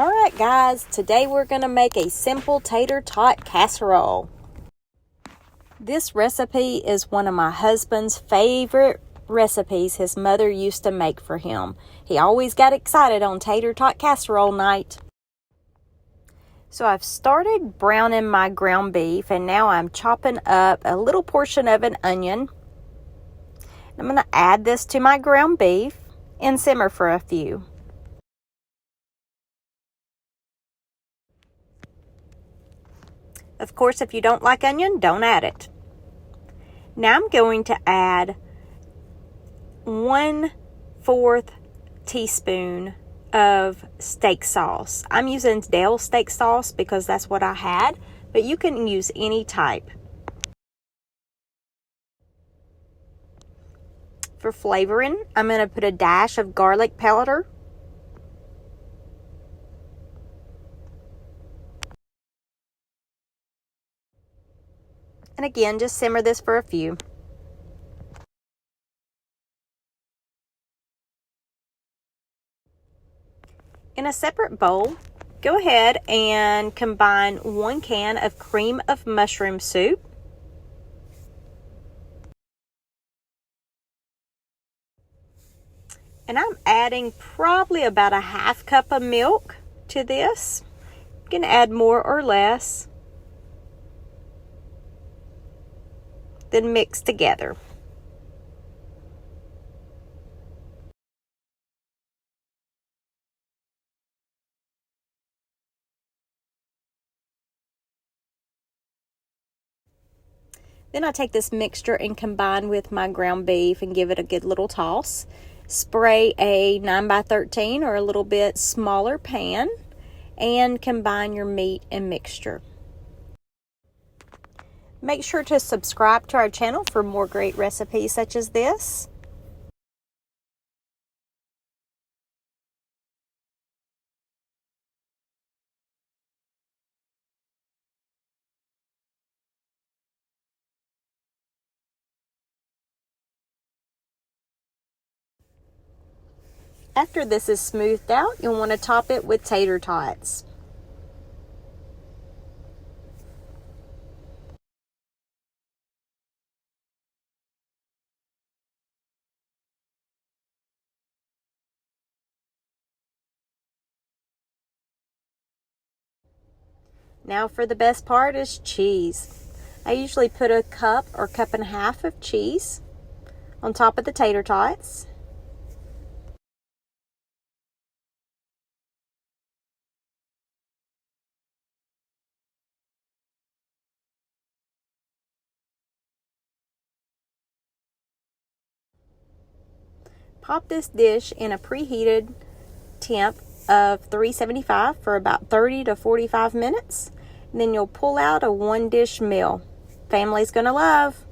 Alright guys, today we're going to make a simple tater tot casserole. This recipe is one of my husband's favorite recipes his mother used to make for him. He always got excited on tater tot casserole night. So I've started browning my ground beef and now I'm chopping up a little portion of an onion. I'm going to add this to my ground beef and simmer for a few. Of course, if you don't like onion, don't add it. Now I'm going to add 1/4 teaspoon of steak sauce. I'm using Dale steak sauce because that's what I had, but you can use any type. For flavoring, I'm going to put a dash of garlic powder. And again, just simmer this for a few. In a separate bowl, go ahead and combine 1 can of cream of mushroom soup, and I'm adding probably about a 1/2 cup of milk to this. You can add more or less. Then mix together. Then I take this mixture and combine with my ground beef and give it a good little toss. Spray a 9x13 or a little bit smaller pan and combine your meat and mixture. Make sure to subscribe to our channel for more great recipes such as this. After this is smoothed out, you'll want to top it with tater tots. Now for the best part is cheese. I usually put a cup or cup and a half of cheese on top of the tater tots. Pop this dish in a preheated temp of 375 for about 30 to 45 minutes. And then you'll pull out a 1-dish meal. Family's gonna love.